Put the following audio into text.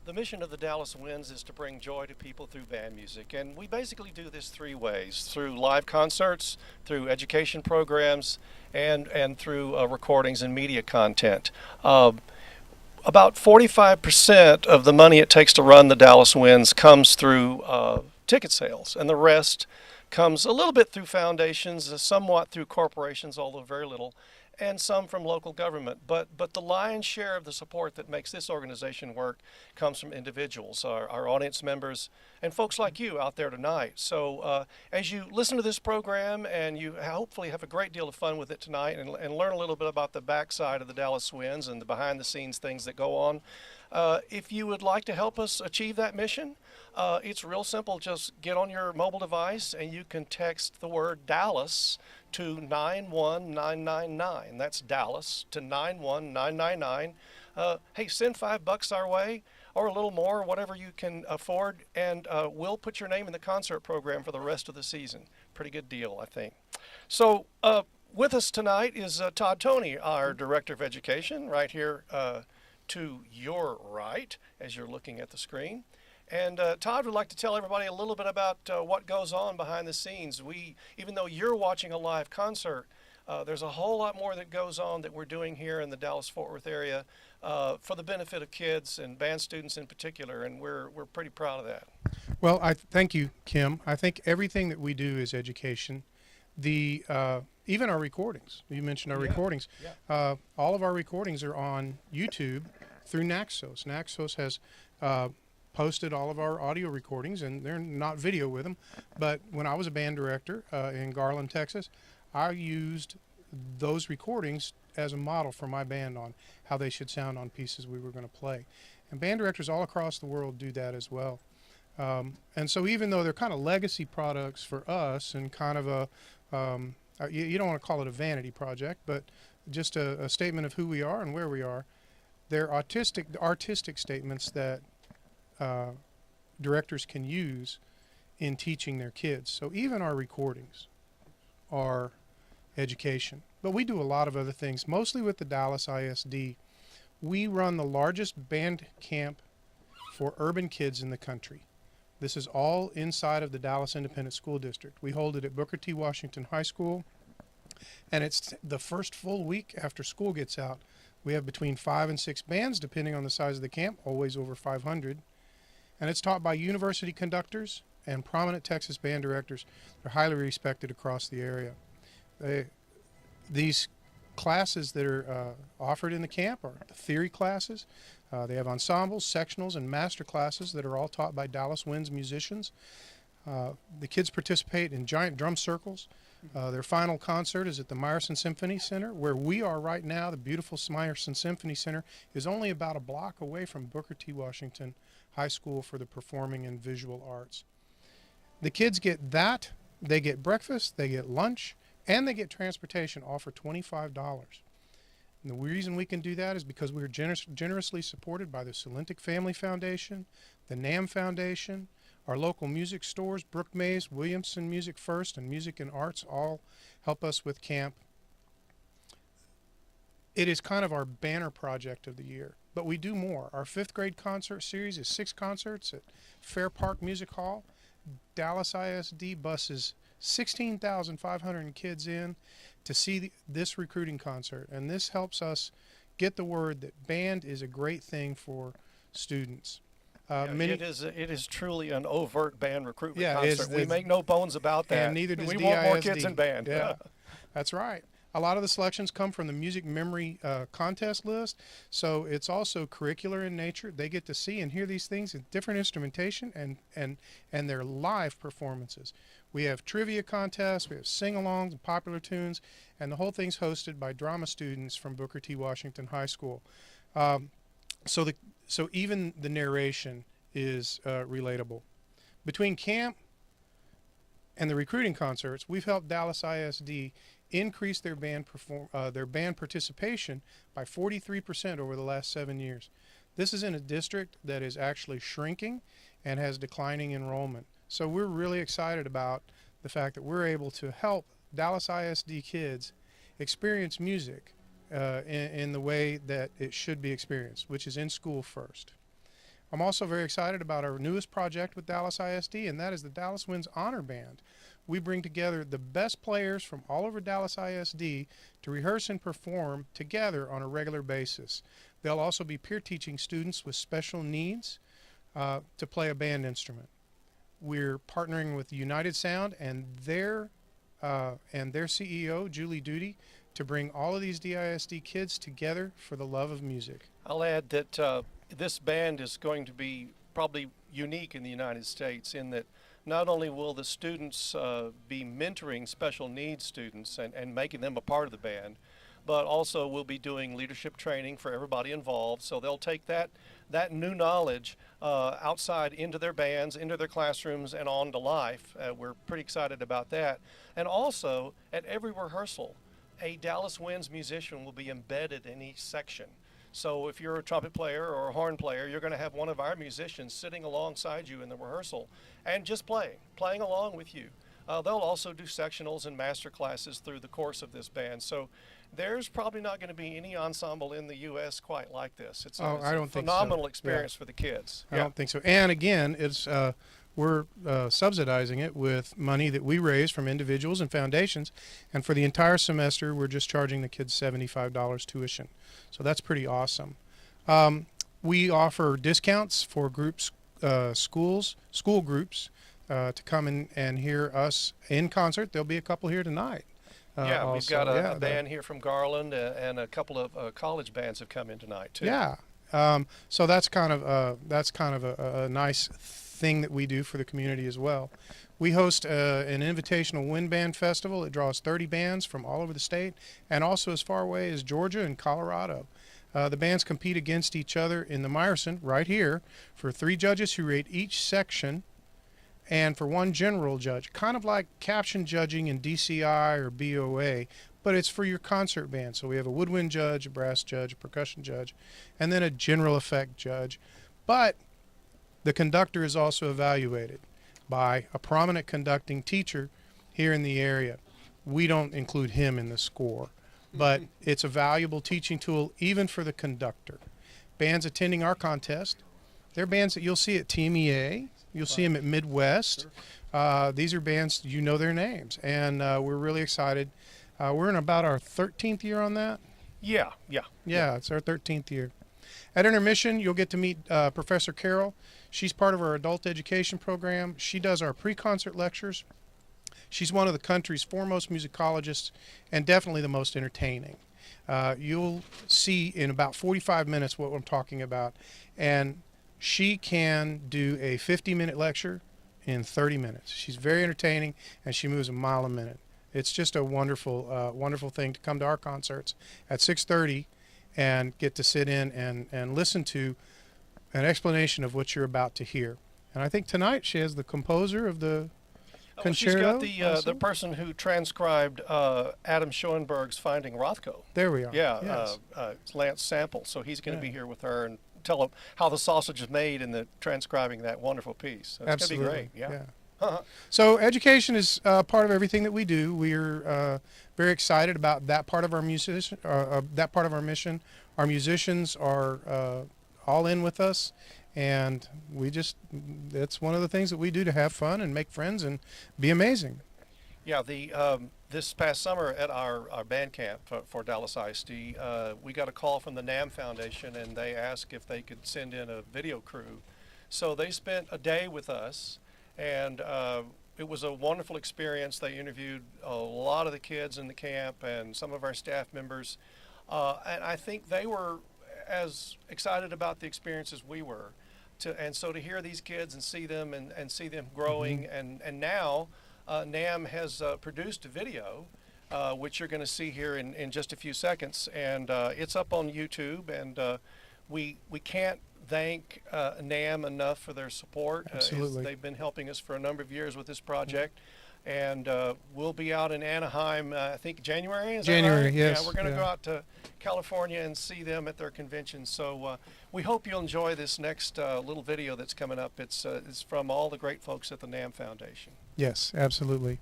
The mission of the Dallas Winds is to bring joy to people through band music, and we basically do this three ways: through live concerts, through education programs, and through recordings and media content. About 45% of the money it takes to run the Dallas Winds comes through ticket sales, and the rest comes a little bit through foundations, somewhat through corporations, although very little, and some from local government. But the lion's share of the support that makes this organization work comes from individuals, our audience members, and folks like you out there tonight. So as you listen to this program, and you hopefully have a great deal of fun with it tonight, and learn a little bit about the backside of the Dallas Winds and the behind-the-scenes things that go on, if you would like to help us achieve that mission, it's real simple. Just get on your mobile device and you can text the word Dallas to 91999. That's Dallas to 91999. Hey, send $5 our way or a little more, whatever you can afford, and we'll put your name in the concert program for the rest of the season. Pretty good deal, I think. So with us tonight is Todd Toney, our Director of Education, right here to your right as you're looking at the screen. And Todd would like to tell everybody a little bit about what goes on behind the scenes. Even though you're watching a live concert, there's a whole lot more that goes on that we're doing here in the Dallas-Fort Worth area for the benefit of kids and band students in particular, and we're pretty proud of that. Well, I thank you, Kim. I think everything that we do is education. Even our recordings. You mentioned our recordings. Yeah. All of our recordings are on YouTube through Naxos. Naxos has posted all of our audio recordings, and they're not video with them. But when I was a band director in Garland, Texas, I used those recordings as a model for my band on how they should sound on pieces we were going to play. And band directors all across the world do that as well. And so even though they're kind of legacy products for us and kind of a, you don't want to call it a vanity project, but just a statement of who we are and where we are, they're artistic statements that directors can use in teaching their kids. So even our recordings are education. But we do a lot of other things, mostly with the Dallas ISD. We run the largest band camp for urban kids in the country. This is all inside of the Dallas Independent School District. We hold it at Booker T. Washington High School, and it's the first full week after school gets out. We have between 5 and 6 bands, depending on the size of the camp, always over 500. And it's taught by university conductors and prominent Texas band directors. They're highly respected across the area. These classes that are offered in the camp are the theory classes. They have ensembles, sectionals, and master classes that are all taught by Dallas Winds musicians. The kids participate in giant drum circles. Their final concert is at the Meyerson Symphony Center, where we are right now. The beautiful Meyerson Symphony Center is only about a block away from Booker T. Washington High School for the Performing and Visual Arts. The kids get that. They get breakfast, they get lunch, and they get transportation, all for $25. And the reason we can do that is because we're generously supported by the Salentic Family Foundation, the NAM Foundation, our local music stores, Brook Mays, Williamson Music First, and Music and Arts all help us with camp. It is kind of our banner project of the year, but we do more. Our 5th grade concert series is 6 concerts at Fair Park Music Hall. Dallas ISD buses 16,500 kids in to see this recruiting concert, and this helps us get the word that band is a great thing for students. It is truly an overt band recruitment concert. We It's, make no bones about that. And neither does we DISD. want more kids in band. Yeah, that's right. A lot of the selections come from the music memory contest list, so it's also curricular in nature. They get to see and hear these things in different instrumentation and their live performances. We have trivia contests, we have sing-alongs and popular tunes, and the whole thing's hosted by drama students from Booker T. Washington High School. So even the narration is relatable. Between camp and the recruiting concerts, we've helped Dallas ISD increase their band participation by 43% over the last 7 years. This is in a district that is actually shrinking and has declining enrollment. So we're really excited about the fact that we're able to help Dallas ISD kids experience music in the way that it should be experienced, which is in school first. I'm also very excited about our newest project with Dallas ISD, and that is the Dallas Winds Honor Band. We bring together the best players from all over Dallas ISD to rehearse and perform together on a regular basis. They'll also be peer teaching students with special needs to play a band instrument. We're partnering with United Sound and their CEO, Julie Duty, to bring all of these DISD kids together for the love of music. I'll add that this band is going to be probably unique in the United States in that not only will the students be mentoring special needs students and making them a part of the band, but also we'll be doing leadership training for everybody involved. So they'll take that new knowledge outside into their bands, into their classrooms, and on to life. We're pretty excited about that. And also, at every rehearsal, a Dallas Winds musician will be embedded in each section. So if you're a trumpet player or a horn player, you're going to have one of our musicians sitting alongside you in the rehearsal and just playing along with you. They'll also do sectionals and master classes through the course of this band. So there's probably not going to be any ensemble in the U.S. quite like this. It's a phenomenal experience for the kids. I don't think so. And again, we're subsidizing it with money that we raise from individuals and foundations. And for the entire semester, we're just charging the kids $75 tuition. So that's pretty awesome. We offer discounts for groups, school groups, to come in and hear us in concert. There'll be a couple here tonight. We've got a band here from Garland, and a couple of college bands have come in tonight too. Yeah, so that's kind of a nice thing that we do for the community as well. We host an invitational wind band festival. It draws 30 bands from all over the state, and also as far away as Georgia and Colorado. The bands compete against each other in the Meyerson right here for 3 judges who rate each section, and for 1 general judge, kind of like caption judging in DCI or BOA, but it's for your concert band. So we have a woodwind judge, a brass judge, a percussion judge, and then a general effect judge. But the conductor is also evaluated by a prominent conducting teacher here in the area. We don't include him in the score, but it's a valuable teaching tool even for the conductor. Bands attending our contest, they're bands that you'll see at TMEA. You'll see them at Midwest. These are bands, you know their names, and we're really excited. We're in about our 13th year on that. Yeah, it's our 13th year. At intermission, you'll get to meet Professor Carol. She's part of our adult education program. She does our pre-concert lectures. She's one of the country's foremost musicologists and definitely the most entertaining. You'll see in about 45 minutes what I'm talking about, and she can do a 50-minute lecture in 30 minutes. She's very entertaining, and she moves a mile a minute. It's just a wonderful, wonderful thing to come to our concerts at 6:30 and get to sit in and listen to an explanation of what you're about to hear. And I think tonight she has the composer of the concerto. She's got the person who transcribed Adam Schoenberg's Finding Rothko. There we are. Yeah, yes. It's Lance Sample, so he's going to be here with her and tell them how the sausage is made in the transcribing that wonderful piece. So it's going to be great. Yeah. So education is part of everything that we do. We're very excited about that part of our that part of our mission. Our musicians are all in with us, and it's one of the things that we do to have fun and make friends and be amazing. Yeah, this past summer at our band camp for Dallas ISD, we got a call from the NAM Foundation, and they asked if they could send in a video crew. So they spent a day with us, and it was a wonderful experience. They interviewed a lot of the kids in the camp and some of our staff members, and I think they were as excited about the experience as we were. And so to hear these kids and see them and see them growing, and now NAM has produced a video, which you're going to see here in just a few seconds, and it's up on YouTube, and we can't thank NAM enough for their support. Absolutely. They've been helping us for a number of years with this project, and we'll be out in Anaheim, I think January, is that right? Yes. Yeah, we're going to go out to California and see them at their convention, so we hope you'll enjoy this next little video that's coming up. It's from all the great folks at the NAM Foundation. Yes, absolutely.